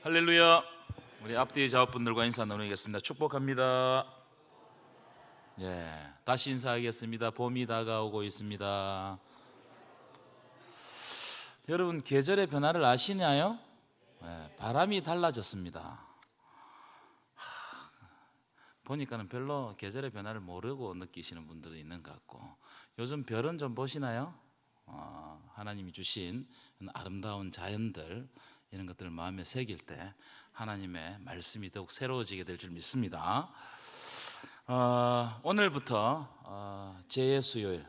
할렐루야. 우리 앞뒤 자업분들과 인사 나누겠습니다. 축복합니다. 다시 인사하겠습니다. 봄이 다가오고 있습니다. 여러분, 계절의 변화를 아시나요? 바람이 달라졌습니다. 보니까는 별로 계절의 변화를 모르고 느끼시는 분들도 있는 것 같고, 요즘 별은 좀 보시나요? 하나님이 주신 아름다운 자연들, 이런 것들을 마음에 새길 때 하나님의 말씀이 더욱 새로워지게 될 줄 믿습니다. 오늘부터 제2수요일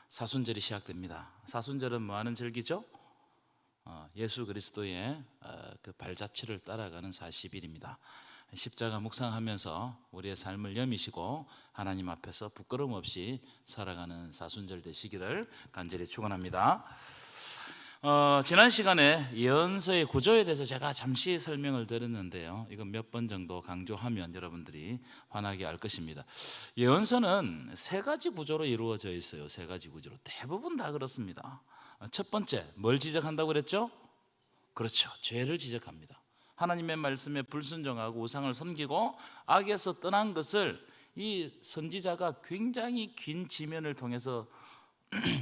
사순절이 시작됩니다. 사순절은 뭐 하는 절기죠? 예수 그리스도의 그 발자취를 따라가는 40일입니다. 십자가 묵상하면서 우리의 삶을 여미시고 하나님 앞에서 부끄러움 없이 살아가는 사순절 되시기를 간절히 축원합니다. 지난 시간에 예언서의 구조에 대해서 제가 잠시 설명을 드렸는데요, 이건 몇 번 정도 강조하면 여러분들이 환하게 알 것입니다. 예언서는 세 가지 구조로 이루어져 있어요. 세 가지 구조로. 대부분 다 그렇습니다. 첫 번째, 뭘 지적한다고 그랬죠? 그렇죠, 죄를 지적합니다. 하나님의 말씀에 불순종하고 우상을 섬기고 악에서 떠난 것을 이 선지자가 굉장히 긴 지면을 통해서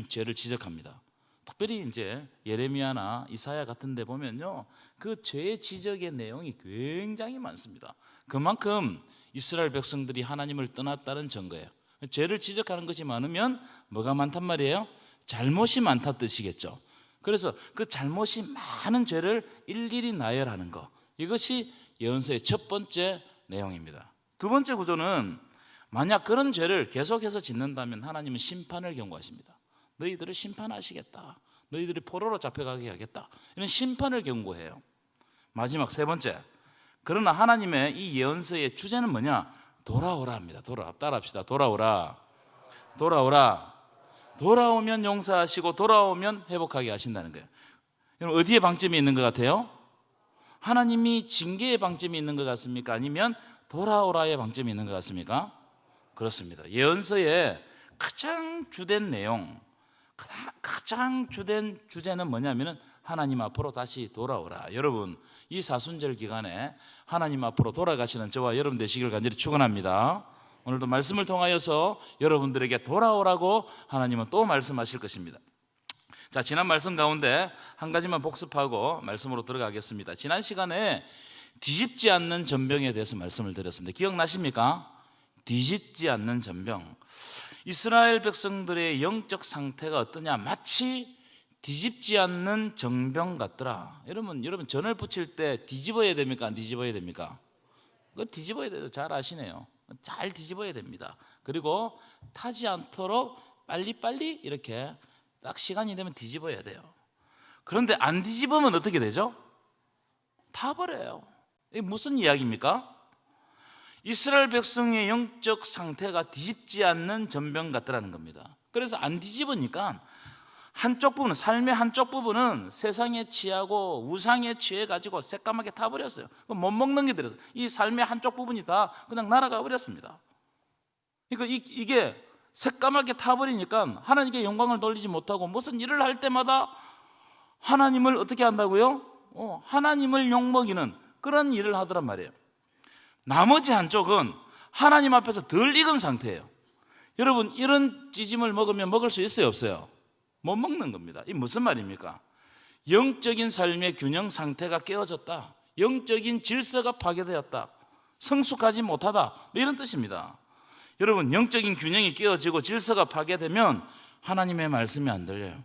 죄를 지적합니다. 특별히 이제 예레미야나 이사야 같은 데 보면요, 그 죄 지적의 내용이 굉장히 많습니다. 그만큼 이스라엘 백성들이 하나님을 떠났다는 증거예요. 죄를 지적하는 것이 많으면 뭐가 많단 말이에요? 잘못이 많다 뜻이겠죠. 그래서 그 잘못이 많은 죄를 일일이 나열하는 것, 이것이 예언서의 첫 번째 내용입니다. 두 번째 구조는, 만약 그런 죄를 계속해서 짓는다면 하나님은 심판을 경고하십니다. 너희들을 심판하시겠다, 너희들이 포로로 잡혀가게 하겠다, 이런 심판을 경고해요. 마지막 세 번째, 그러나 하나님의 이 예언서의 주제는 뭐냐? 돌아오라 합니다. 따라합시다. 돌아오라. 돌아오면 용서하시고 돌아오면 회복하게 하신다는 거예요. 여러분, 어디에 방점이 있는 것 같아요? 하나님이 징계의 방점이 있는 것 같습니까? 아니면 돌아오라의 방점이 있는 것 같습니까? 그렇습니다. 예언서의 가장 주된 내용, 가장 주된 주제는 뭐냐면은 하나님 앞으로 다시 돌아오라. 여러분, 이 사순절 기간에 하나님 앞으로 돌아가시는 저와 여러분 되시길 간절히 축원합니다. 오늘도 말씀을 통하여서 여러분들에게 돌아오라고 하나님은 또 말씀하실 것입니다. 자, 지난 말씀 가운데 한 가지만 복습하고 말씀으로 들어가겠습니다. 지난 시간에 뒤집지 않는 전병에 대해서 말씀을 드렸습니다. 기억나십니까? 뒤집지 않는 전병. 이스라엘 백성들의 영적 상태가 어떠냐? 마치 뒤집지 않는 정병 같더라. 여러분 전을 붙일 때 뒤집어야 됩니까? 안 뒤집어야 됩니까? 그거 뒤집어야 돼요. 잘 아시네요. 잘 뒤집어야 됩니다. 그리고 타지 않도록 빨리빨리 이렇게 딱 시간이 되면 뒤집어야 돼요. 그런데 안 뒤집으면 어떻게 되죠? 타버려요. 이게 무슨 이야기입니까? 이스라엘 백성의 영적 상태가 뒤집지 않는 전병 같다라는 겁니다. 그래서 안 뒤집으니까 한쪽 부분, 삶의 한쪽 부분은 세상에 취하고 우상에 취해가지고 새까맣게 타버렸어요. 못 먹는 게 들어서 이 삶의 한쪽 부분이 다 그냥 날아가 버렸습니다. 그러니까 이게 새까맣게 타버리니까 하나님께 영광을 돌리지 못하고 무슨 일을 할 때마다 하나님을 어떻게 한다고요? 하나님을 욕먹이는 그런 일을 하더란 말이에요. 나머지 한쪽은 하나님 앞에서 덜 익은 상태예요. 여러분, 이런 찌짐을 먹으면 먹을 수 있어요, 없어요? 못 먹는 겁니다. 이게 무슨 말입니까? 영적인 삶의 균형 상태가 깨어졌다, 영적인 질서가 파괴되었다, 성숙하지 못하다, 이런 뜻입니다. 여러분, 영적인 균형이 깨어지고 질서가 파괴되면 하나님의 말씀이 안 들려요.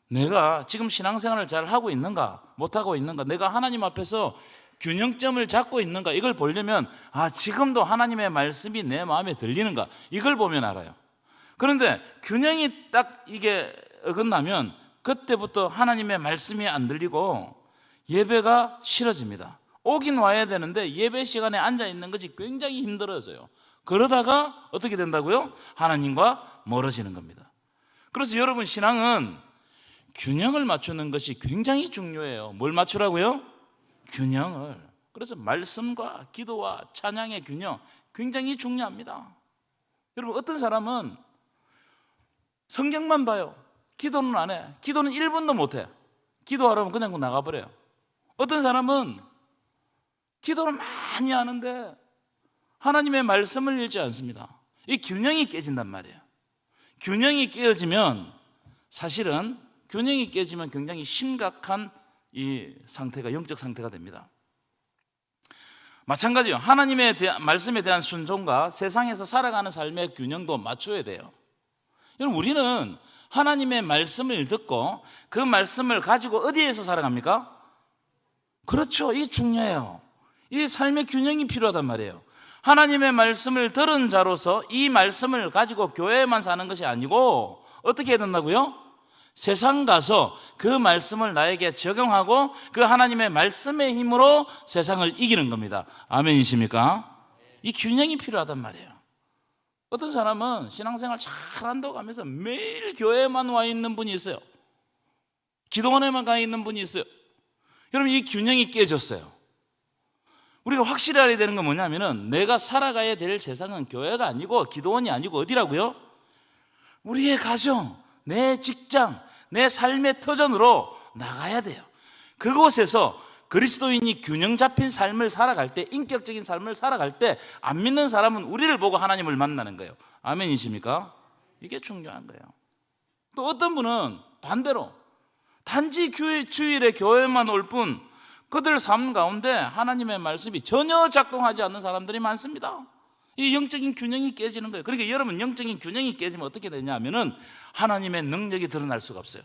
내가 지금 신앙생활을 잘 하고 있는가, 못하고 있는가, 내가 하나님 앞에서 균형점을 잡고 있는가, 이걸 보려면 지금도 하나님의 말씀이 내 마음에 들리는가, 이걸 보면 알아요. 그런데 균형이 딱 이게 어긋나면 그때부터 하나님의 말씀이 안 들리고 예배가 싫어집니다. 오긴 와야 되는데 예배 시간에 앉아 있는 것이 굉장히 힘들어져요. 그러다가 어떻게 된다고요? 하나님과 멀어지는 겁니다. 그래서 여러분, 신앙은 균형을 맞추는 것이 굉장히 중요해요. 뭘 맞추라고요? 균형을. 그래서 말씀과 기도와 찬양의 균형, 굉장히 중요합니다. 여러분, 어떤 사람은 성경만 봐요. 기도는 안 해. 기도는 1분도 못 해. 기도하려면 그냥 나가버려요. 어떤 사람은 기도를 많이 하는데 하나님의 말씀을 읽지 않습니다. 이 균형이 깨진단 말이에요. 균형이 깨어지면 사실은 균형이 깨지면 굉장히 심각한 이 상태가 영적 상태가 됩니다. 마찬가지요. 하나님의 말씀에 대한 순종과 세상에서 살아가는 삶의 균형도 맞춰야 돼요. 여러분, 우리는 하나님의 말씀을 듣고 그 말씀을 가지고 어디에서 살아갑니까? 그렇죠. 이게 중요해요. 이 삶의 균형이 필요하단 말이에요. 하나님의 말씀을 들은 자로서 이 말씀을 가지고 교회에만 사는 것이 아니고 어떻게 해야 된다고요? 세상 가서 그 말씀을 나에게 적용하고 그 하나님의 말씀의 힘으로 세상을 이기는 겁니다. 아멘이십니까? 이 균형이 필요하단 말이에요. 어떤 사람은 신앙생활 잘한다고 하면서 매일 교회에만 와 있는 분이 있어요. 기도원에만 가 있는 분이 있어요. 여러분, 이 균형이 깨졌어요. 우리가 확실히 알아야 되는 건 뭐냐면은 내가 살아가야 될 세상은 교회가 아니고 기도원이 아니고 어디라고요? 우리의 가정, 내 직장, 내 삶의 터전으로 나가야 돼요. 그곳에서 그리스도인이 균형 잡힌 삶을 살아갈 때, 인격적인 삶을 살아갈 때 안 믿는 사람은 우리를 보고 하나님을 만나는 거예요. 아멘이십니까? 이게 중요한 거예요. 또 어떤 분은 반대로 단지 주일에 교회만 올 뿐 그들 삶 가운데 하나님의 말씀이 전혀 작동하지 않는 사람들이 많습니다. 이 영적인 균형이 깨지는 거예요. 그러니까 여러분, 영적인 균형이 깨지면 어떻게 되냐면은 하나님의 능력이 드러날 수가 없어요.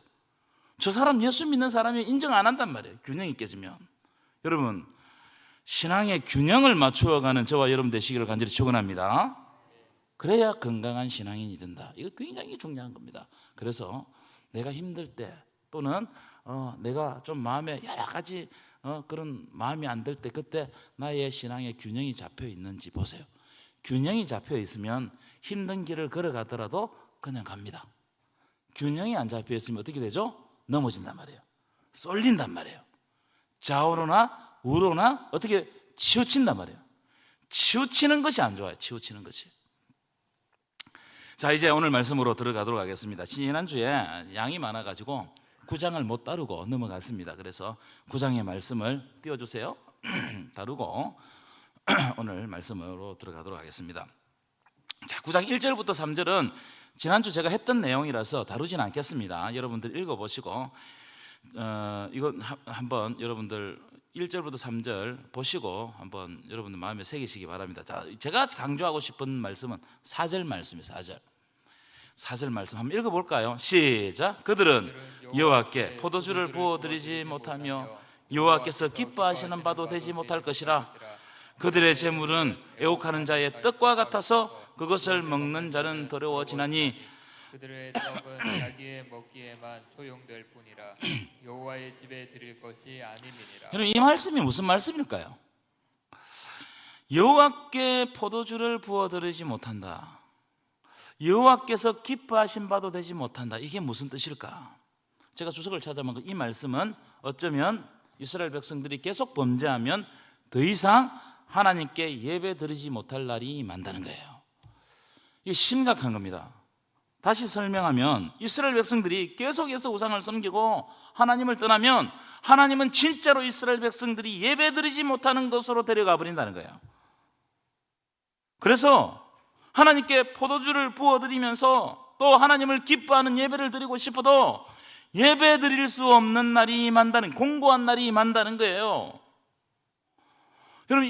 저 사람 예수 믿는 사람이 인정 안 한단 말이에요. 균형이 깨지면. 여러분, 신앙의 균형을 맞추어가는 저와 여러분 되시기를 간절히 축원합니다. 그래야 건강한 신앙인이 된다. 이거 굉장히 중요한 겁니다. 그래서 내가 힘들 때 또는 내가 좀 마음에 여러 가지 그런 마음이 안 들 때 그때 나의 신앙의 균형이 잡혀 있는지 보세요. 균형이 잡혀 있으면 힘든 길을 걸어가더라도 그냥 갑니다. 균형이 안 잡혀 있으면 어떻게 되죠? 넘어진단 말이에요. 쏠린단 말이에요. 좌우로나 우로나 어떻게 치우친단 말이에요. 치우치는 것이 안 좋아요. 치우치는 것이. 자, 이제 오늘 말씀으로 들어가도록 하겠습니다. 지난주에 양이 많아가지고 9장을 못 다루고 넘어갔습니다. 그래서 9장의 말씀을 띄워주세요. 다루고 오늘 말씀으로 들어가도록 하겠습니다. 자, 9장 1절부터 3절은 지난주 제가 했던 내용이라서 다루진 않겠습니다. 여러분들 읽어보시고 이건 한번 여러분들 1절부터 3절 보시고 한번 여러분들 마음에 새기시기 바랍니다. 자, 제가 강조하고 싶은 말씀은 4절 말씀이에요. 4절 말씀 한번 읽어볼까요? 시작. 그들은 여호와께 포도주를 부어드리지 못하며 여호와께서 기뻐하시는 바도 되지 못할 것이라. 그들의 재물은 애곡하는 자의 떡과 같아서 그것을 먹는 자는 더러워지나니 그들의 떡은 자기의 먹기에만 소용될 뿐이라 여호와의 집에 드릴 것이 아님이니라. 여러분, 이 말씀이 무슨 말씀일까요? 여호와께 포도주를 부어드리지 못한다. 여호와께서 기뻐하신 바도 되지 못한다. 이게 무슨 뜻일까? 제가 주석을 찾아보면 이 말씀은 어쩌면 이스라엘 백성들이 계속 범죄하면 더 이상 하나님께 예배 드리지 못할 날이 많다는 거예요. 이게 심각한 겁니다. 다시 설명하면 이스라엘 백성들이 계속해서 우상을 섬기고 하나님을 떠나면 하나님은 진짜로 이스라엘 백성들이 예배 드리지 못하는 것으로 데려가 버린다는 거예요. 그래서 하나님께 포도주를 부어드리면서 또 하나님을 기뻐하는 예배를 드리고 싶어도 예배 드릴 수 없는 날이 임한다는, 공고한 날이 임한다는 거예요. 여러분,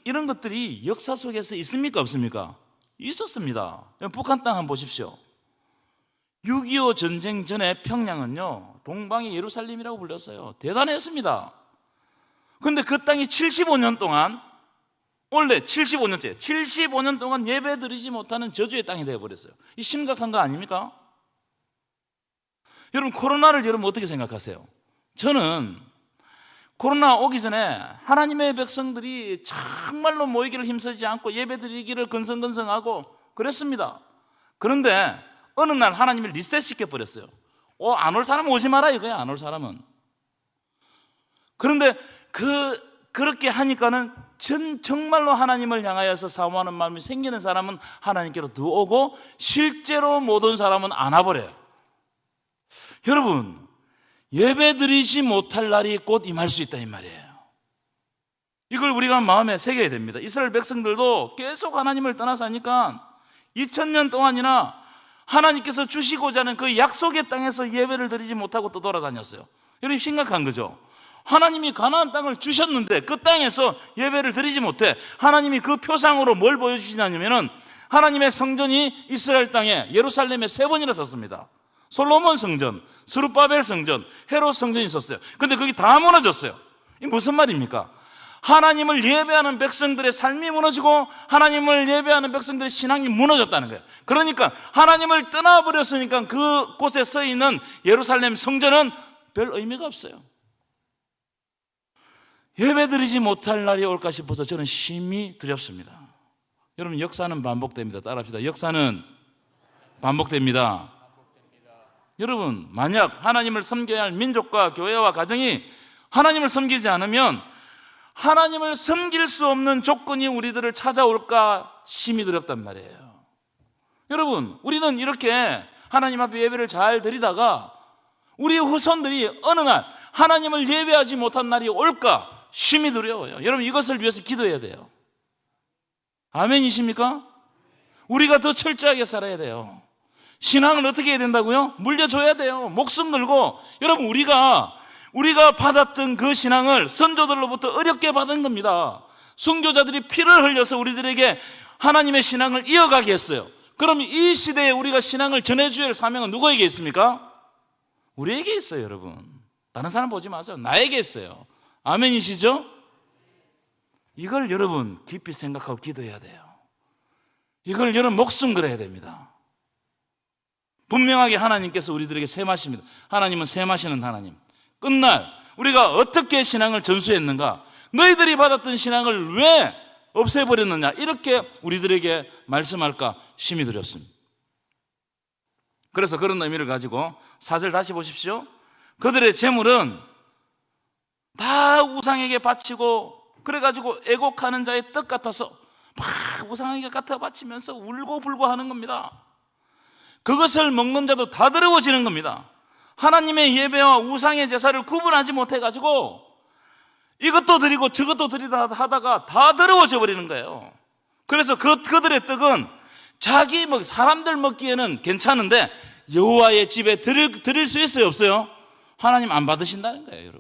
이런 것들이 역사 속에서 있습니까 없습니까? 있었습니다. 북한 땅 한번 보십시오. 6.25 전쟁 전에 평양은요 동방의 예루살렘이라고 불렸어요. 대단했습니다. 그런데 그 땅이 75년 동안, 원래 75년 동안 예배 드리지 못하는 저주의 땅이 되어버렸어요. 이 심각한 거 아닙니까? 여러분, 코로나를 여러분 어떻게 생각하세요? 저는 코로나 오기 전에 하나님의 백성들이 정말로 모이기를 힘쓰지 않고 예배 드리기를 건성건성하고 그랬습니다. 그런데 어느 날 하나님을 리셋시켜버렸어요. 안 올 사람은 오지 마라 이거야. 안 올 사람은. 그런데 그렇게 하니까는 정말로 하나님을 향하여서 사모하는 마음이 생기는 사람은 하나님께로 더 오고 실제로 못 온 사람은 안 와버려요. 여러분, 예배드리지 못할 날이 곧 임할 수 있다 이 말이에요. 이걸 우리가 마음에 새겨야 됩니다. 이스라엘 백성들도 계속 하나님을 떠나서 하니까 2000년 동안이나 하나님께서 주시고자 하는 그 약속의 땅에서 예배를 드리지 못하고 또 돌아다녔어요. 여러분 심각한 거죠. 하나님이 가나안 땅을 주셨는데 그 땅에서 예배를 드리지 못해. 하나님이 그 표상으로 뭘 보여주시냐면은 하나님의 성전이 이스라엘 땅에 예루살렘에 3번이나 섰습니다. 솔로몬 성전, 스룹바벨 성전, 헤롯 성전이 있었어요. 근데 거기 다 무너졌어요. 이게 무슨 말입니까? 하나님을 예배하는 백성들의 삶이 무너지고 하나님을 예배하는 백성들의 신앙이 무너졌다는 거예요. 그러니까 하나님을 떠나버렸으니까 그곳에 서 있는 예루살렘 성전은 별 의미가 없어요. 예배드리지 못할 날이 올까 싶어서 저는 심히 두렵습니다. 여러분 역사는 반복됩니다. 따라합시다. 역사는 반복됩니다. 여러분 만약 하나님을 섬겨야 할 민족과 교회와 가정이 하나님을 섬기지 않으면 하나님을 섬길 수 없는 조건이 우리들을 찾아올까 심히 두렵단 말이에요. 여러분 우리는 이렇게 하나님 앞에 예배를 잘 드리다가 우리 후손들이 어느 날 하나님을 예배하지 못한 날이 올까 심히 두려워요. 여러분 이것을 위해서 기도해야 돼요. 아멘이십니까? 우리가 더 철저하게 살아야 돼요. 신앙을 어떻게 해야 된다고요? 물려줘야 돼요. 목숨 걸고. 여러분 우리가 받았던 그 신앙을 선조들로부터 어렵게 받은 겁니다. 순교자들이 피를 흘려서 우리들에게 하나님의 신앙을 이어가게 했어요. 그럼 이 시대에 우리가 신앙을 전해줘야 할 사명은 누구에게 있습니까? 우리에게 있어요. 여러분 다른 사람 보지 마세요. 나에게 있어요. 아멘이시죠? 이걸 여러분 깊이 생각하고 기도해야 돼요. 이걸 여러분 목숨 걸어야 됩니다. 분명하게 하나님께서 우리들에게 세마십니다. 하나님은 세마시는 하나님. 끝날 우리가 어떻게 신앙을 전수했는가, 너희들이 받았던 신앙을 왜 없애버렸느냐, 이렇게 우리들에게 말씀할까 심히 두렵습니다. 그래서 그런 의미를 가지고 4절 다시 보십시오. 그들의 재물은 다 우상에게 바치고 그래가지고 애곡하는 자의 떡 같아서 막 우상에게 갖다 바치면서 울고 불고 하는 겁니다. 그것을 먹는 자도 다 더러워지는 겁니다. 하나님의 예배와 우상의 제사를 구분하지 못해가지고 이것도 드리고 저것도 드리다 하다가 다 더러워져 버리는 거예요. 그래서 그들의 떡은 사람들 먹기에는 괜찮은데 여호와의 집에 드릴 수 있어요, 없어요? 하나님 안 받으신다는 거예요.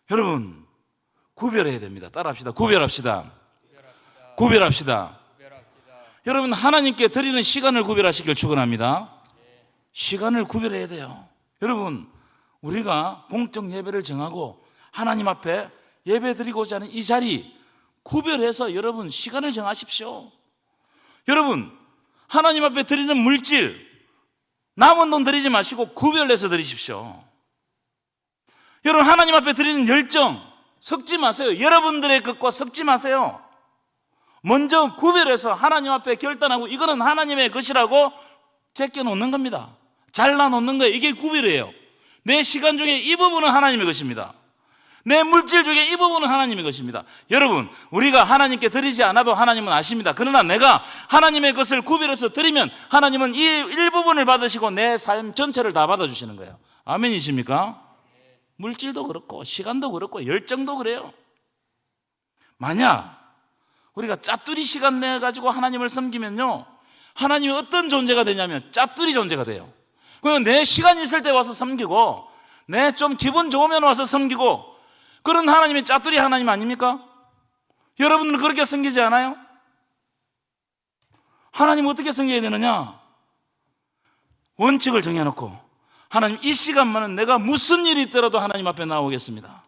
여러분 구별해야 됩니다. 따라합시다. 구별합시다. 여러분 하나님께 드리는 시간을 구별하시길 축원합니다. 시간을 구별해야 돼요. 여러분 우리가 공적 예배를 정하고 하나님 앞에 예배 드리고자 하는 이 자리 구별해서 여러분 시간을 정하십시오. 여러분 하나님 앞에 드리는 물질 남은 돈 드리지 마시고 구별해서 드리십시오. 여러분 하나님 앞에 드리는 열정 섞지 마세요. 여러분들의 것과 섞지 마세요. 먼저 구별해서 하나님 앞에 결단하고 이거는 하나님의 것이라고 제껴놓는 겁니다. 잘라놓는 거예요. 이게 구별이에요. 내 시간 중에 이 부분은 하나님의 것입니다. 내 물질 중에 이 부분은 하나님의 것입니다. 여러분 우리가 하나님께 드리지 않아도 하나님은 아십니다. 그러나 내가 하나님의 것을 구별해서 드리면 하나님은 이 일부분을 받으시고 내 삶 전체를 다 받아주시는 거예요. 아멘이십니까? 물질도 그렇고 시간도 그렇고 열정도 그래요. 만약 우리가 짜투리 시간 내가지고 하나님을 섬기면요, 하나님이 어떤 존재가 되냐면 짜투리 존재가 돼요. 그러면 내 시간 있을 때 와서 섬기고 내 좀 기분 좋으면 와서 섬기고 그런 하나님이 짜투리 하나님 아닙니까? 여러분들은 그렇게 섬기지 않아요? 하나님 어떻게 섬겨야 되느냐? 원칙을 정해놓고 하나님 이 시간만은 내가 무슨 일이 있더라도 하나님 앞에 나오겠습니다.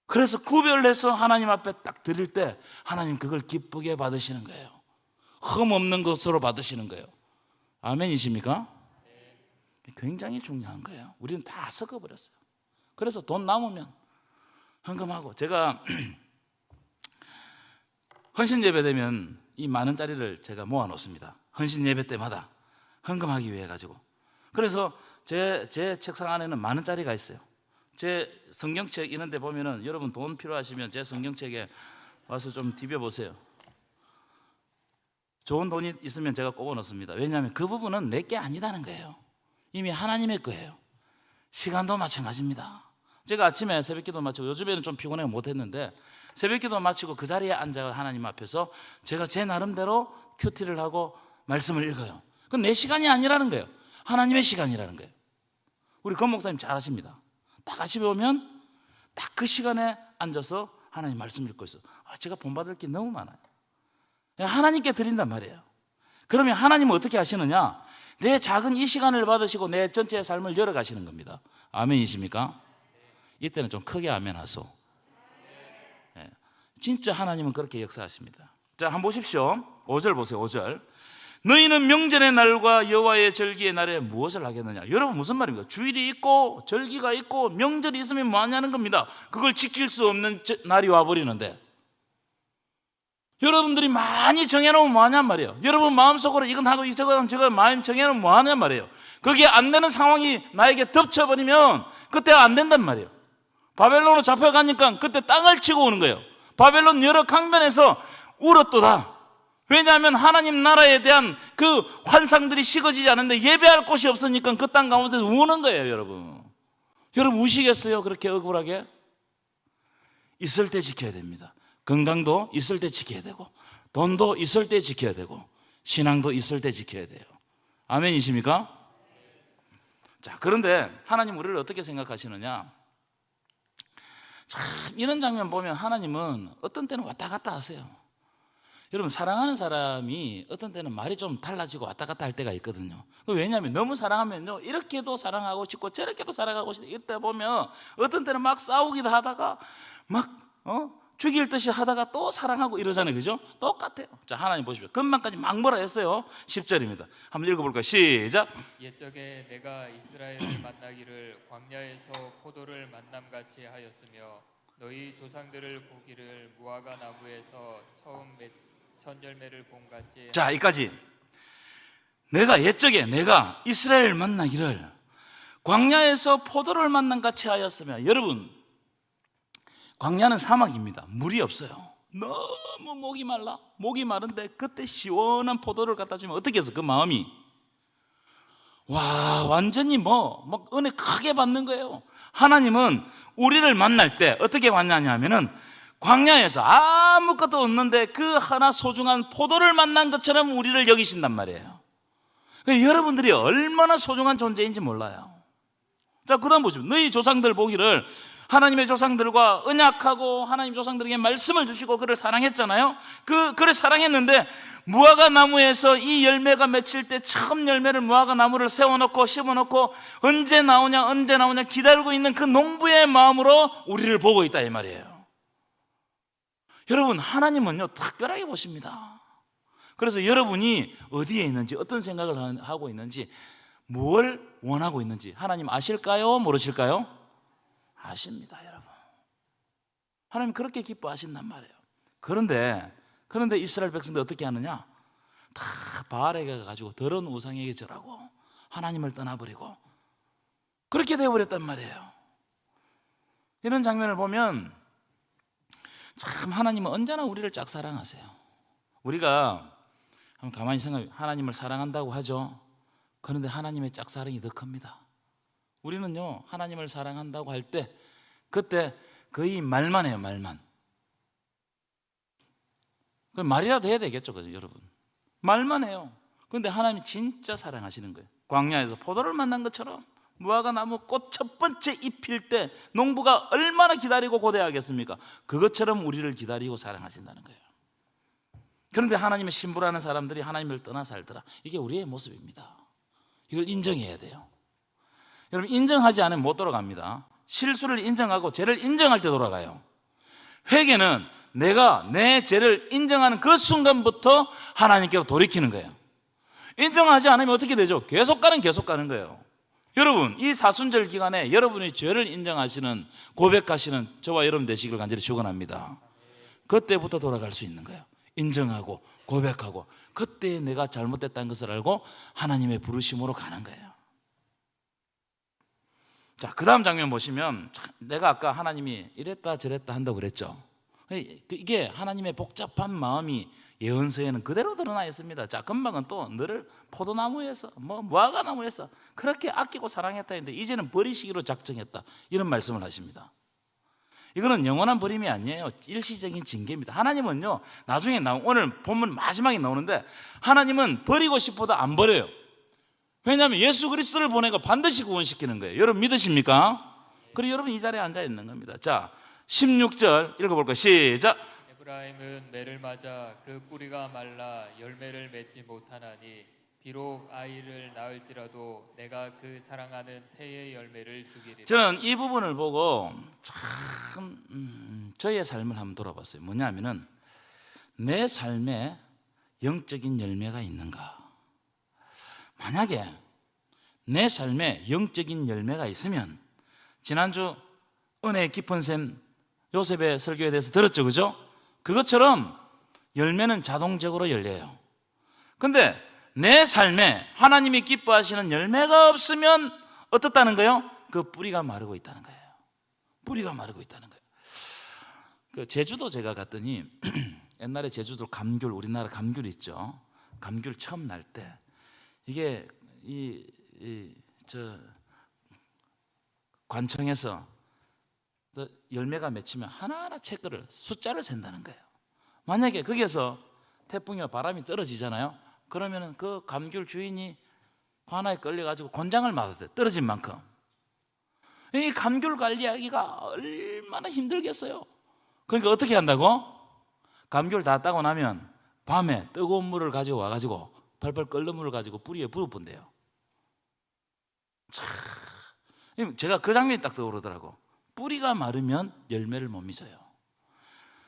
그래서 구별해서 하나님 앞에 딱 드릴 때 하나님 그걸 기쁘게 받으시는 거예요. 흠 없는 것으로 받으시는 거예요. 아멘이십니까? 굉장히 중요한 거예요. 우리는 다 섞어버렸어요. 그래서 돈 남으면 헌금하고, 제가 헌신 예배 되면 이 만 원짜리를 제가 모아 놓습니다. 헌신 예배 때마다 헌금하기 위해 가지고. 그래서 제 책상 안에는 만 원짜리가 있어요. 제 성경책 이런 데 보면은 여러분 돈 필요하시면 제 성경책에 와서 좀 디벼 보세요. 좋은 돈이 있으면 제가 꼽아 놓습니다. 왜냐하면 그 부분은 내게 아니다는 거예요. 이미 하나님의 거예요. 시간도 마찬가지입니다. 제가 아침에 새벽기도 마치고, 요즘에는 좀 피곤해 못했는데 새벽기도 마치고 그 자리에 앉아 하나님 앞에서 제가 제 나름대로 큐티를 하고 말씀을 읽어요. 그건 내 시간이 아니라는 거예요. 하나님의 시간이라는 거예요. 우리 권 목사님 잘 아십니다. 딱 아침에 오면 딱 그 시간에 앉아서 하나님 말씀 읽고 있어요. 제가 본받을 게 너무 많아요. 하나님께 드린단 말이에요. 그러면 하나님은 어떻게 하시느냐? 내 작은 이 시간을 받으시고 내 전체의 삶을 열어가시는 겁니다. 아멘이십니까? 이때는 좀 크게 아멘 하소. 네. 진짜 하나님은 그렇게 역사하십니다. 자, 한번 보십시오. 5절 보세요. 5절. 너희는 명절의 날과 여호와의 절기의 날에 무엇을 하겠느냐? 여러분 무슨 말입니까? 주일이 있고 절기가 있고 명절이 있으면 뭐 하냐는 겁니다. 그걸 지킬 수 없는 날이 와버리는데 여러분들이 많이 정해놓으면 뭐 하냔 말이에요. 여러분 마음속으로 이건 하고 저거 마음 정해놓으면 뭐 하냔 말이에요. 그게 안 되는 상황이 나에게 덮쳐버리면 그때 안 된단 말이에요. 바벨론으로 잡혀가니까 그때 땅을 치고 오는 거예요. 바벨론 여러 강변에서 울었도다. 왜냐하면 하나님 나라에 대한 그 환상들이 식어지지 않는데 예배할 곳이 없으니까 그 땅 가운데서 우는 거예요. 여러분 우시겠어요? 그렇게 억울하게? 있을 때 지켜야 됩니다. 건강도 있을 때 지켜야 되고 돈도 있을 때 지켜야 되고 신앙도 있을 때 지켜야 돼요. 아멘이십니까? 자, 그런데 하나님 우리를 어떻게 생각하시느냐? 참 이런 장면 보면 하나님은 어떤 때는 왔다 갔다 하세요. 여러분 사랑하는 사람이 어떤 때는 말이 좀 달라지고 왔다 갔다 할 때가 있거든요. 왜냐하면 너무 사랑하면요 이렇게도 사랑하고 싶고 저렇게도 사랑하고 싶고 이때 보면 어떤 때는 막 싸우기도 하다가 막 죽일 듯이 하다가 또 사랑하고 이러잖아요. 그죠? 똑같아요. 자, 하나님 보십시오. 금방까지 막 뭐라 했어요? 10절입니다. 한번 읽어볼까요? 시작. 옛적에 내가 이스라엘을 만나기를 광야에서 포도를 만남같이 하였으며 너희 조상들을 보기를 무화과 나무에서 처음 첫 열매를 봄같이. 자, 여기까지. 옛적에 내가 이스라엘을 만나기를 광야에서 포도를 만남같이 하였으며, 여러분 광야는 사막입니다. 물이 없어요. 너무 목이 마른데 그때 시원한 포도를 갖다 주면 어떻게 해서 그 마음이 와 완전히 막 은혜 크게 받는 거예요. 하나님은 우리를 만날 때 어떻게 만나냐면은 광야에서 아무것도 없는데 그 하나 소중한 포도를 만난 것처럼 우리를 여기신단 말이에요. 여러분들이 얼마나 소중한 존재인지 몰라요. 자, 그 다음 보시죠. 너희 조상들 보기를, 하나님의 조상들과 언약하고 하나님 조상들에게 말씀을 주시고 그를 사랑했잖아요. 그를 사랑했는데 무화과 나무에서 이 열매가 맺힐 때 처음 열매를 무화과 나무를 세워놓고 심어놓고 언제 나오냐 기다리고 있는 그 농부의 마음으로 우리를 보고 있다 이 말이에요. 여러분 하나님은요 특별하게 보십니다. 그래서 여러분이 어디에 있는지, 어떤 생각을 하고 있는지, 뭘 원하고 있는지 하나님 아실까요? 모르실까요? 아십니다. 여러분 하나님 그렇게 기뻐하신단 말이에요. 그런데 이스라엘 백성들 어떻게 하느냐? 다 바알에게 가지고 더러운 우상에게 절하고 하나님을 떠나버리고 그렇게 되어버렸단 말이에요. 이런 장면을 보면 참 하나님은 언제나 우리를 짝사랑하세요. 우리가 한번 가만히 생각해, 하나님을 사랑한다고 하죠. 그런데 하나님의 짝사랑이 더 큽니다. 우리는요 하나님을 사랑한다고 할 때 그때 거의 말만 해요. 말만. 말이라도 해야 되겠죠, 여러분. 말만 해요. 그런데 하나님이 진짜 사랑하시는 거예요. 광야에서 포도를 만난 것처럼 무화과 나무 꽃 첫 번째 잎 필 때 농부가 얼마나 기다리고 고대하겠습니까? 그것처럼 우리를 기다리고 사랑하신다는 거예요. 그런데 하나님의 신부라는 사람들이 하나님을 떠나 살더라. 이게 우리의 모습입니다. 이걸 인정해야 돼요. 여러분 인정하지 않으면 못 돌아갑니다. 실수를 인정하고 죄를 인정할 때 돌아가요. 회개는 내가 내 죄를 인정하는 그 순간부터 하나님께로 돌이키는 거예요. 인정하지 않으면 어떻게 되죠? 계속 가는 거예요. 여러분 이 사순절 기간에 여러분이 죄를 인정하시는, 고백하시는 저와 여러분 되시길 간절히 축원합니다. 그때부터 돌아갈 수 있는 거예요. 인정하고 고백하고 그때 내가 잘못됐다는 것을 알고 하나님의 부르심으로 가는 거예요. 자, 그 다음 장면 보시면 내가 아까 하나님이 이랬다 저랬다 한다고 그랬죠. 이게 하나님의 복잡한 마음이 예언서에는 그대로 드러나 있습니다. 자, 금방은 또 너를 포도나무에서 무화과나무에서 그렇게 아끼고 사랑했다 했는데 이제는 버리시기로 작정했다, 이런 말씀을 하십니다. 이거는 영원한 버림이 아니에요. 일시적인 징계입니다. 하나님은요, 나중에 오늘 본문 마지막에 나오는데 하나님은 버리고 싶어도 안 버려요. 왜냐하면 예수 그리스도를 보내고 반드시 구원시키는 거예요. 여러분 믿으십니까? 그리고 여러분 이 자리에 앉아 있는 겁니다. 자, 16절 읽어볼까요? 시작. 에브라임은 매를 맞아 그 뿌리가 말라 열매를 맺지 못하나니 비록 아이를 낳을지라도 내가 그 사랑하는 태의 열매를 주기리라. 저는 이 부분을 보고 참 저의 삶을 한번 돌아봤어요. 뭐냐면은 내 삶에 영적인 열매가 있는가? 만약에 내 삶에 영적인 열매가 있으면, 지난주 은혜 깊은 샘 요셉의 설교에 대해서 들었죠, 그죠? 그것처럼 열매는 자동적으로 열려요. 근데 내 삶에 하나님이 기뻐하시는 열매가 없으면 어떻다는 거예요? 그 뿌리가 마르고 있다는 거예요. 뿌리가 마르고 있다는 거예요. 그 제주도 제가 갔더니 옛날에 제주도 감귤, 우리나라 감귤 있죠. 감귤 처음 날 때 이게 관청에서 열매가 맺히면 하나하나 체크를, 숫자를 센다는 거예요. 만약에 거기에서 태풍이와 바람이 떨어지잖아요. 그러면 그 감귤 주인이 관아에 끌려가지고 곤장을 맞았어요. 떨어진 만큼. 이 감귤 관리하기가 얼마나 힘들겠어요. 그러니까 어떻게 한다고? 감귤 다 따고 나면 밤에 뜨거운 물을 가지고 와가지고 팔팔 끓는 물을 가지고 뿌리에 부어본대요. 제가 그 장면이 딱 떠오르더라고. 뿌리가 마르면 열매를 못 맺어요.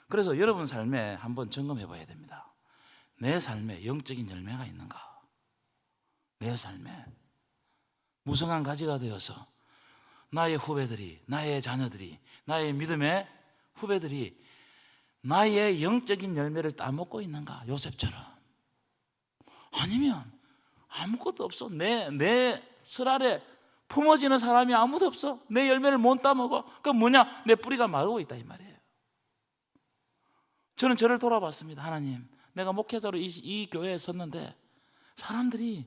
그래서 여러분 삶에 한번 점검해 봐야 됩니다. 내 삶에 영적인 열매가 있는가? 내 삶에 무성한 가지가 되어서 나의 후배들이, 나의 자녀들이, 나의 믿음의 후배들이 나의 영적인 열매를 따먹고 있는가? 요셉처럼. 아니면 아무것도 없어. 내 슬 아래 품어지는 사람이 아무도 없어. 내 열매를 못 따먹어. 그럼 뭐냐? 내 뿌리가 마르고 있다 이 말이에요. 저는 저를 돌아봤습니다. 하나님, 내가 목회자로 이 교회에 섰는데 사람들이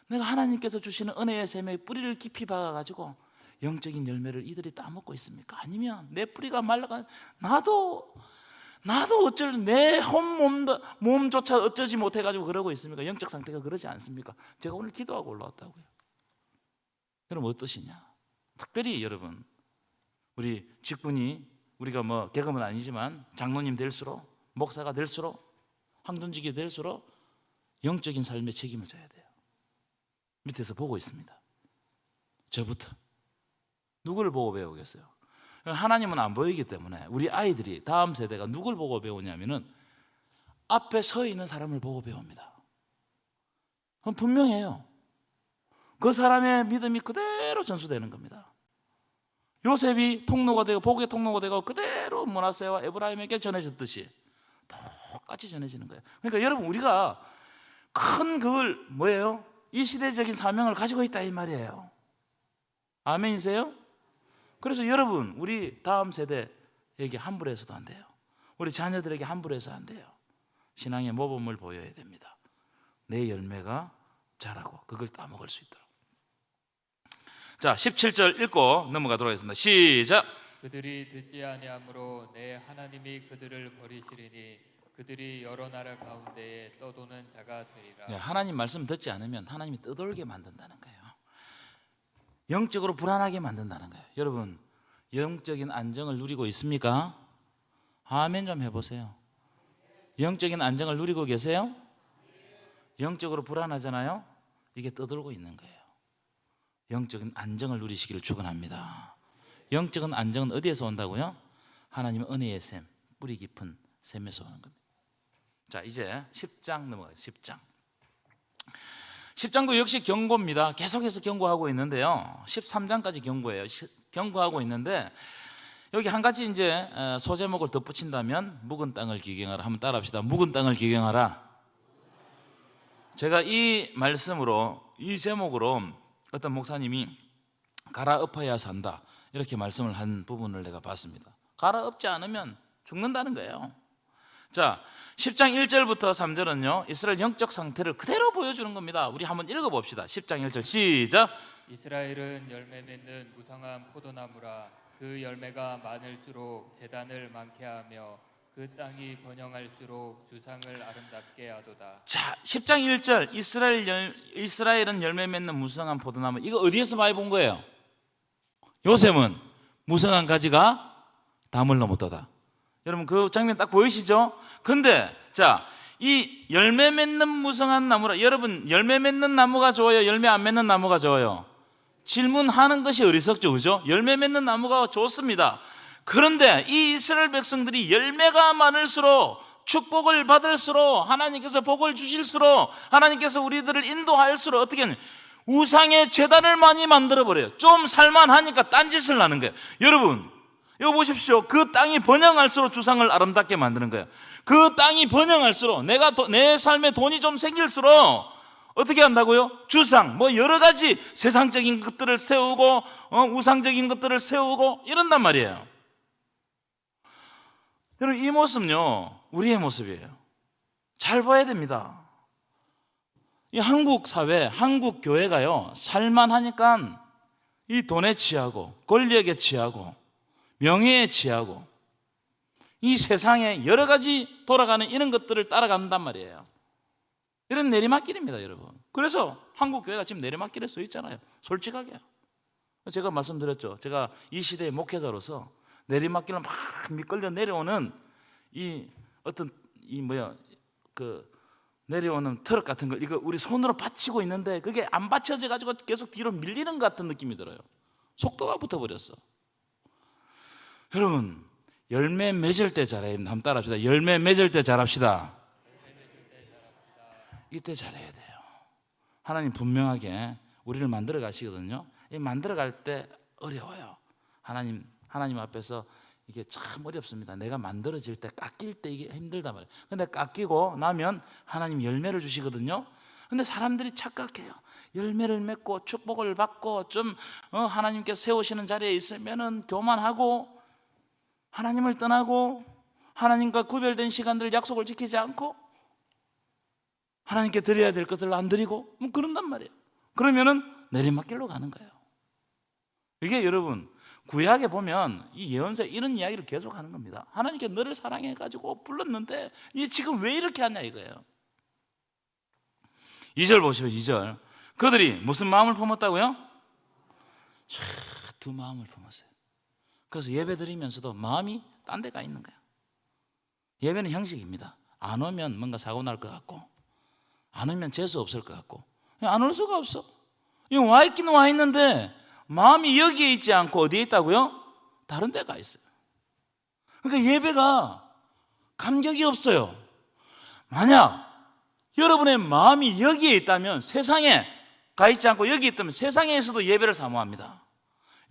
내가 하나님께서 주시는 은혜의 샘에 뿌리를 깊이 박아가지고 영적인 열매를 이들이 따먹고 있습니까? 아니면 내 뿌리가 말라가 나도 어쩔 내 몸조차 어쩌지 못해가지고 그러고 있습니까? 영적 상태가 그러지 않습니까? 제가 오늘 기도하고 올라왔다고요. 여러분 어떠시냐? 특별히 여러분, 우리 직분이, 우리가 계급은 아니지만 장로님 될수록, 목사가 될수록, 황둔직이 될수록 영적인 삶에 책임을 져야 돼요. 밑에서 보고 있습니다. 저부터. 누구를 보고 배우겠어요? 하나님은 안 보이기 때문에 우리 아이들이, 다음 세대가 누굴 보고 배우냐면은 앞에 서 있는 사람을 보고 배웁니다. 그건 분명해요. 그 사람의 믿음이 그대로 전수되는 겁니다. 요셉이 통로가 되고 복의 통로가 되고 그대로 므낫세와 에브라임에게 전해졌듯이 똑같이 전해지는 거예요. 그러니까 여러분, 우리가 큰 그걸 뭐예요? 이 시대적인 사명을 가지고 있다 이 말이에요. 아멘이세요? 그래서 여러분, 우리 다음 세대에게 함부로 해서도 안 돼요. 우리 자녀들에게 함부로 해서 안 돼요. 신앙의 모범을 보여야 됩니다. 내 열매가 자라고 그걸 따먹을 수 있도록. 자, 17절 읽고 넘어가도록 하겠습니다. 시작. 그들이 듣지 아니하므로 내 하나님이 그들을 버리시리니 그들이 여러 나라 가운데에 떠도는 자가 되리라. 네, 하나님 말씀 듣지 않으면 하나님이 떠돌게 만든다는 거예요. 영적으로 불안하게 만든다는 거예요. 여러분, 영적인 안정을 누리고 있습니까? 아멘 좀 해보세요. 영적인 안정을 누리고 계세요? 영적으로 불안하잖아요. 이게 떠돌고 있는 거예요. 영적인 안정을 누리시기를 축원합니다. 영적인 안정은 어디에서 온다고요? 하나님의 은혜의 샘, 뿌리 깊은 샘에서 오는 겁니다. 자, 이제 10장 넘어가요. 10장도 역시 경고입니다. 계속해서 경고하고 있는데요. 13장까지 경고하고 있는데 여기 한 가지 이제 소제목을 덧붙인다면 묵은 땅을 기경하라. 한번 따라합시다. 묵은 땅을 기경하라. 제가 이 말씀으로, 이 제목으로 어떤 목사님이 갈아엎어야 산다 이렇게 말씀을 한 부분을 내가 봤습니다. 갈아엎지 않으면 죽는다는 거예요. 자, 10장 1절부터 3절은요 이스라엘 영적 상태를 그대로 보여주는 겁니다. 우리 한번 읽어봅시다. 10장 1절 시작. 이스라엘은 열매 맺는 무성한 포도나무라. 그 열매가 많을수록 제단을 많게 하며 그 땅이 번영할수록 주상을 아름답게 하도다. 자, 10장 1절 이스라엘은 열매 맺는 무성한 포도나무. 이거 어디에서 많이 본 거예요? 요셉은 무성한 가지가 담을 넘었도다. 여러분 그 장면 딱 보이시죠? 근데 자, 이 열매 맺는 무성한 나무라. 여러분 열매 맺는 나무가 좋아요? 열매 안 맺는 나무가 좋아요? 질문하는 것이 어리석죠, 그죠? 열매 맺는 나무가 좋습니다. 그런데 이 이스라엘 백성들이 열매가 많을수록, 축복을 받을수록, 하나님께서 복을 주실수록, 하나님께서 우리들을 인도할수록 어떻게 하냐, 우상의 제단을 많이 만들어버려요. 좀 살만하니까 딴짓을 하는 거예요. 여러분 이거 보십시오. 그 땅이 번영할수록 주상을 아름답게 만드는 거예요. 그 땅이 번영할수록, 내 삶에 돈이 좀 생길수록 어떻게 한다고요? 주상, 뭐 여러 가지 세상적인 것들을 세우고 우상적인 것들을 세우고 이런단 말이에요. 여러분 이 모습은요 우리의 모습이에요. 잘 봐야 됩니다. 이 한국 사회, 한국 교회가요 살만하니까 이 돈에 취하고 권력에 취하고 명예에 취하고 이 세상에 여러 가지 돌아가는 이런 것들을 따라간단 말이에요. 이런 내리막길입니다, 여러분. 그래서 한국 교회가 지금 내리막길에 서 있잖아요. 솔직하게. 제가 말씀드렸죠. 제가 이 시대의 목회자로서 내리막길을 막 미끌려 내려오는 내려오는 트럭 같은 걸 이거 우리 손으로 받치고 있는데 그게 안 받쳐져 가지고 계속 뒤로 밀리는 것 같은 느낌이 들어요. 속도가 붙어버렸어. 여러분 열매 맺을 때 잘해야 됩니다. 한번 따라합시다. 열매 맺을 때 잘합시다. 이때 잘해야 돼요. 하나님 분명하게 우리를 만들어 가시거든요. 이 만들어 갈 때 어려워요. 하나님 앞에서 이게 참 어렵습니다. 내가 만들어질 때, 깎일 때 이게 힘들단 말이에요. 근데 깎이고 나면 하나님 열매를 주시거든요. 근데 사람들이 착각해요. 열매를 맺고 축복을 받고 좀 하나님께 세우시는 자리에 있으면은 교만하고 하나님을 떠나고 하나님과 구별된 시간들 약속을 지키지 않고 하나님께 드려야 될 것을 안 드리고 뭐 그런단 말이에요. 그러면은 내리막길로 가는 거예요. 이게 여러분 구약에 보면 이 예언서 이런 이야기를 계속 하는 겁니다. 하나님께 너를 사랑해가지고 불렀는데 이게 지금 왜 이렇게 하냐 이거예요. 2절 보시면 2절 그들이 무슨 마음을 품었다고요? 두 마음을 품었어요. 그래서 예배 드리면서도 마음이 딴 데 가 있는 거예요. 예배는 형식입니다. 안 오면 뭔가 사고 날 것 같고 안 오면 재수 없을 것 같고 안 올 수가 없어. 와 있기는 와 있는데 마음이 여기에 있지 않고 어디에 있다고요? 다른 데 가 있어요. 그러니까 예배가 감격이 없어요. 만약 여러분의 마음이 여기에 있다면 세상에 가 있지 않고 여기에 있다면 세상에서도 예배를 사모합니다.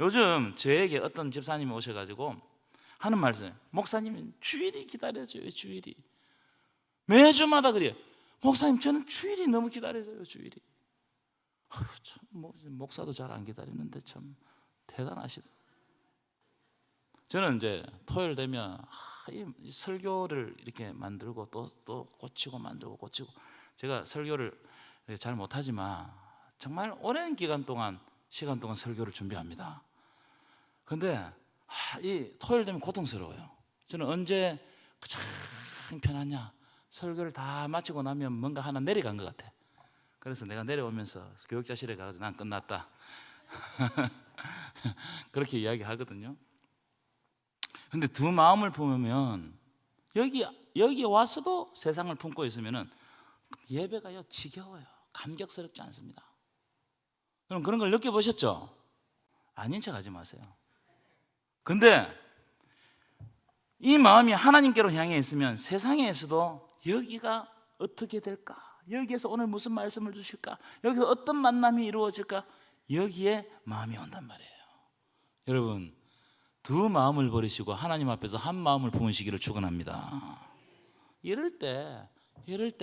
요즘 저에게 어떤 집사님이 오셔가지고 하는 말씀, 목사님 주일이 기다려져요. 주일이 매주마다 그래요. 목사님 저는 주일이 너무 기다려져요. 주일이. 참 목사도 잘 안 기다리는데 참 대단하시다. 저는 이제 토요일 되면 이 설교를 이렇게 만들고 또 고치고 만들고 고치고, 제가 설교를 잘 못하지만 정말 오랜 시간 동안 설교를 준비합니다. 근데 이 토요일 되면 고통스러워요. 저는 언제 가장 편하냐, 설교를 다 마치고 나면 뭔가 하나 내려간 것 같아. 그래서 내가 내려오면서 교육자실에 가서 난 끝났다 그렇게 이야기하거든요. 근데 두 마음을 품으면 여기 와서도 세상을 품고 있으면은 예배가요 지겨워요. 감격스럽지 않습니다. 그럼 그런 걸 느껴보셨죠? 아닌 척 하지 마세요. 근데 이 마음이 하나님께로 향해 있으면 세상에서도 여기가 어떻게 될까? 여기에서 오늘 무슨 말씀을 주실까? 여기서 어떤 만남이 이루어질까? 여기에 마음이 온단 말이에요. 여러분 두 마음을 버리시고 하나님 앞에서 한 마음을 품으시기를 축원합니다. 이럴 때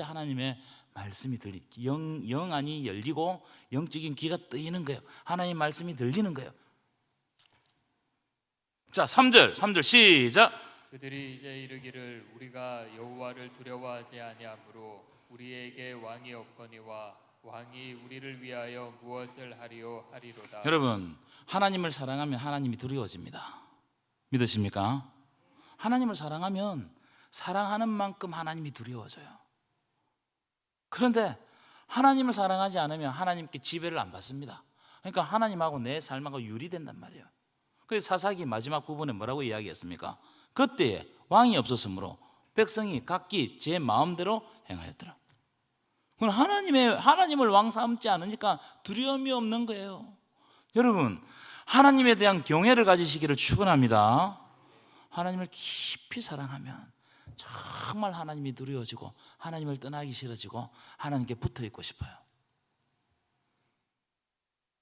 하나님의 말씀이 영 안이 열리고 영적인 귀가 뜨이는 거예요. 하나님의 말씀이 들리는 거예요. 자, 3절 시작. 그들이 이제 이르기를 우리가 여호와를 두려워하지 아니하므로 우리에게 왕이 없거니와 왕이 우리를 위하여 무엇을 하리요 하리로다. 여러분, 하나님을 사랑하면 하나님이 두려워집니다. 믿으십니까? 하나님을 사랑하면 사랑하는 만큼 하나님이 두려워져요. 그런데 하나님을 사랑하지 않으면 하나님께 지배를 안 받습니다. 그러니까 하나님하고 내 삶하고 유리된단 말이에요. 그래서 사사기 마지막 부분에 뭐라고 이야기했습니까? 그때에 왕이 없었으므로 백성이 각기 제 마음대로 행하였더라. 그건 하나님을 왕 삼지 않으니까 두려움이 없는 거예요. 여러분, 하나님에 대한 경외를 가지시기를 축원합니다. 하나님을 깊이 사랑하면 정말 하나님이 두려워지고 하나님을 떠나기 싫어지고 하나님께 붙어 있고 싶어요.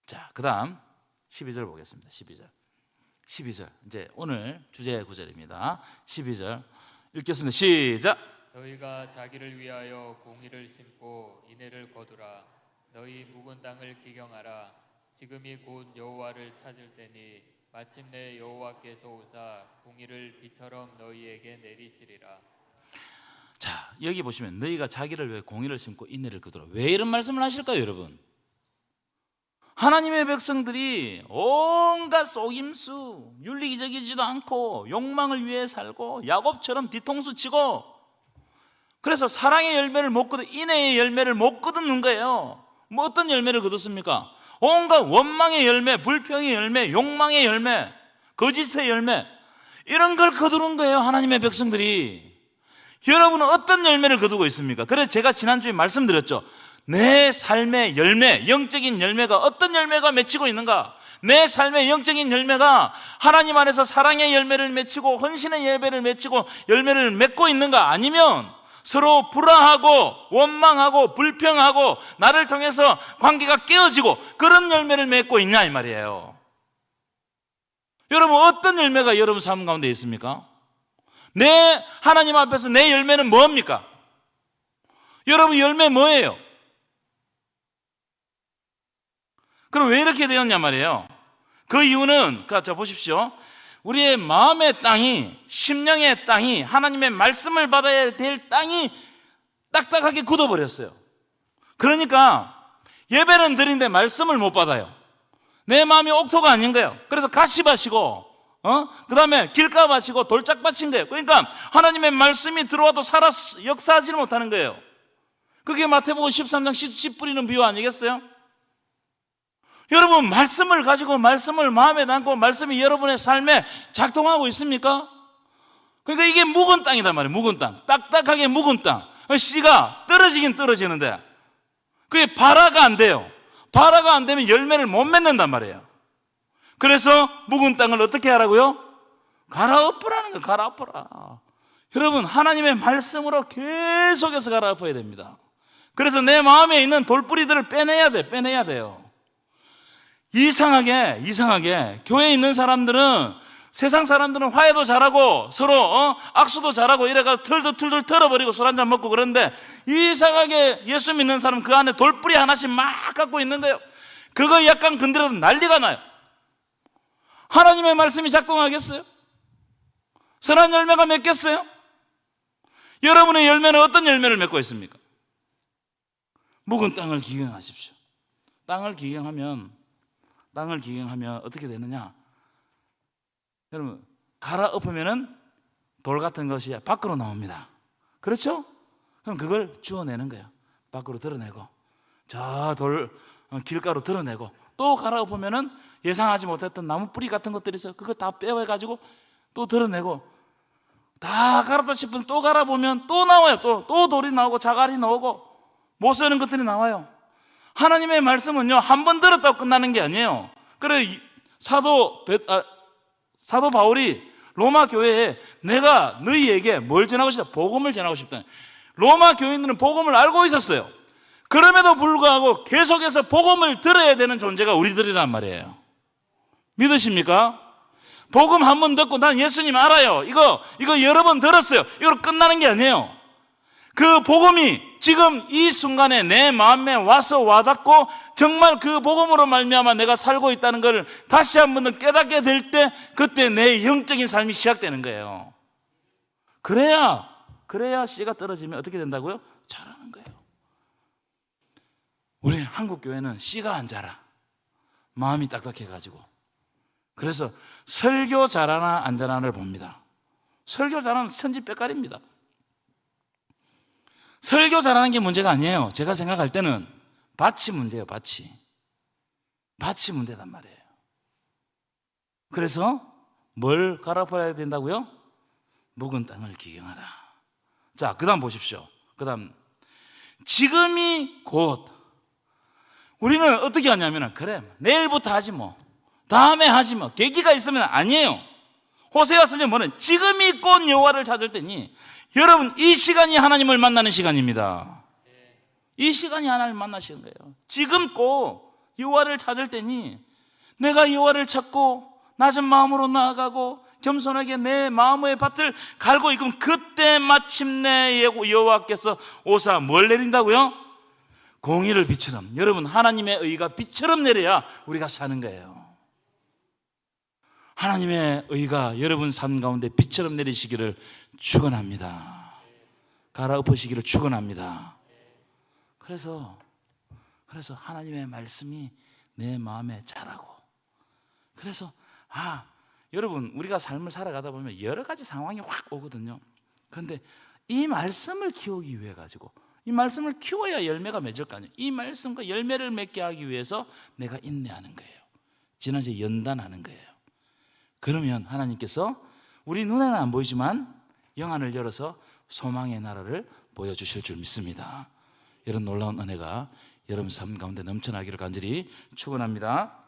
자, 그 다음 12절 보겠습니다. 12절 이제 오늘 주제 구절입니다. 12절 읽겠습니다. 시작. 너희가 자기를 위하여 공의를 심고 인애를 거두라. 너희 묵은 땅을 기경하라. 지금이 곧 여호와를 찾을 때니 마침내 여호와께서 오사 공의를 비처럼 너희에게 내리시리라. 자, 여기 보시면 너희가 자기를 위해 공의를 심고 인애를 거두라. 왜 이런 말씀을 하실까요, 여러분? 하나님의 백성들이 온갖 속임수, 윤리적이지도 않고 욕망을 위해 살고 야곱처럼 뒤통수 치고 그래서 사랑의 열매를 못 거두, 인애의 열매를 못 거두는 거예요. 뭐 어떤 열매를 거뒀습니까? 온갖 원망의 열매, 불평의 열매, 욕망의 열매, 거짓의 열매, 이런 걸 거두는 거예요, 하나님의 백성들이. 여러분은 어떤 열매를 거두고 있습니까? 그래서 제가 지난주에 말씀드렸죠. 내 삶의 열매, 영적인 열매가 어떤 열매가 맺히고 있는가? 내 삶의 영적인 열매가 하나님 안에서 사랑의 열매를 맺히고 헌신의 열매를 맺히고 열매를 맺고 있는가? 아니면 서로 불화하고 원망하고 불평하고 나를 통해서 관계가 깨어지고 그런 열매를 맺고 있냐 이 말이에요. 여러분, 어떤 열매가 여러분 삶 가운데 있습니까? 내 하나님 앞에서 내 열매는 뭡니까? 여러분, 열매 뭐예요? 그럼 왜 이렇게 되었냐 말이에요. 그 이유는 자 보십시오. 우리의 마음의 땅이, 심령의 땅이, 하나님의 말씀을 받아야 될 땅이 딱딱하게 굳어버렸어요. 그러니까 예배는 드리는데 말씀을 못 받아요. 내 마음이 옥토가 아닌 거예요. 그래서 가시밭이고 그 다음에 길가밭이고 돌짝밭인 거예요. 그러니까 하나님의 말씀이 들어와도 살아 역사하지를 못하는 거예요. 그게 마태복음 13장 씨 뿌리는 비유 아니겠어요? 여러분, 말씀을 가지고 말씀을 마음에 담고 말씀이 여러분의 삶에 작동하고 있습니까? 그러니까 이게 묵은 땅이단 말이에요. 묵은 땅, 딱딱하게 묵은 땅. 씨가 떨어지긴 떨어지는데 그게 발화가 안 돼요. 발화가 안 되면 열매를 못 맺는단 말이에요. 그래서 묵은 땅을 어떻게 하라고요? 갈아엎으라는 거예요. 갈아엎으라. 여러분, 하나님의 말씀으로 계속해서 갈아엎어야 됩니다. 그래서 내 마음에 있는 돌뿌리들을 빼내야 돼요. 이상하게 교회에 있는 사람들은, 세상 사람들은 화해도 잘하고 서로 악수도 잘하고 이래가 털도 털어버리고 술 한잔 먹고 그런데 이상하게 예수 믿는 사람은 그 안에 돌뿌리 하나씩 막 갖고 있는 거예요. 그거 약간 건드려도 난리가 나요. 하나님의 말씀이 작동하겠어요? 선한 열매가 맺겠어요? 여러분의 열매는 어떤 열매를 맺고 있습니까? 묵은 땅을 기경하십시오. 땅을 기경하면 어떻게 되느냐? 여러분, 갈아엎으면은 돌 같은 것이 밖으로 나옵니다. 그렇죠? 그럼 그걸 주워내는 거예요. 밖으로 드러내고, 저 돌 길가로 드러내고, 또 갈아엎으면은 예상하지 못했던 나무 뿌리 같은 것들이 있어요. 그거 다 빼와가지고 또 드러내고, 다 갈았다 싶으면 또 갈아보면 또 나와요. 또 돌이 나오고 자갈이 나오고 못 쓰는 것들이 나와요. 하나님의 말씀은요, 한 번 들었다고 끝나는 게 아니에요. 그래, 사도 바울이 로마 교회에 내가 너희에게 뭘 전하고 싶다? 복음을 전하고 싶다. 로마 교인들은 복음을 알고 있었어요. 그럼에도 불구하고 계속해서 복음을 들어야 되는 존재가 우리들이란 말이에요. 믿으십니까? 복음 한 번 듣고 난 예수님 알아요. 이거 여러 번 들었어요. 이걸로 끝나는 게 아니에요. 그 복음이 지금 이 순간에 내 마음에 와서 와닿고 정말 그 복음으로 말미암아 내가 살고 있다는 걸 다시 한 번 더 깨닫게 될 때 그때 내 영적인 삶이 시작되는 거예요. 그래야 씨가 떨어지면 어떻게 된다고요? 자라는 거예요. 우리 한국 교회는 씨가 안 자라. 마음이 딱딱해가지고. 그래서 설교 잘하나 안 잘하나를 봅니다. 설교 잘하는 천지백갈입니다. 설교 잘하는 게 문제가 아니에요. 제가 생각할 때는 밭이 문제예요. 밭이 문제단 말이에요. 그래서 뭘 갈아엎어야 된다고요? 묵은 땅을 기경하라. 자, 그 다음 보십시오. 그 다음, 지금이 곧. 우리는 어떻게 하냐면, 그래, 내일부터 하지 뭐, 다음에 하지 뭐, 계기가 있으면 아니에요. 호세아 선생님 뭐는 지금이 곧 여호와를 찾을 때니, 여러분, 이 시간이 하나님을 만나는 시간입니다. 이 시간이 하나님을 만나시는 거예요. 지금 꼭 여호와를 찾을 때니, 내가 여호와를 찾고 낮은 마음으로 나아가고 겸손하게 내 마음의 밭을 갈고 있으면 그때 마침내 여호와께서 오사 뭘 내린다고요? 공의를 빛처럼. 여러분, 하나님의 의가 빛처럼 내려야 우리가 사는 거예요. 하나님의 의가 여러분 삶 가운데 빛처럼 내리시기를 축원합니다. 갈아엎으시기를 축원합니다. 그래서 하나님의 말씀이 내 마음에 자라고. 그래서 여러분, 우리가 삶을 살아가다 보면 여러 가지 상황이 확 오거든요. 그런데 이 말씀을 키우기 위해 가지고, 이 말씀을 키워야 열매가 맺을 거 아니에요. 이 말씀과 열매를 맺게 하기 위해서 내가 인내하는 거예요. 지난주에 연단하는 거예요. 그러면 하나님께서 우리 눈에는 안 보이지만 영안을 열어서 소망의 나라를 보여주실 줄 믿습니다. 이런 놀라운 은혜가 여러분 삶 가운데 넘쳐나기를 간절히 축원합니다.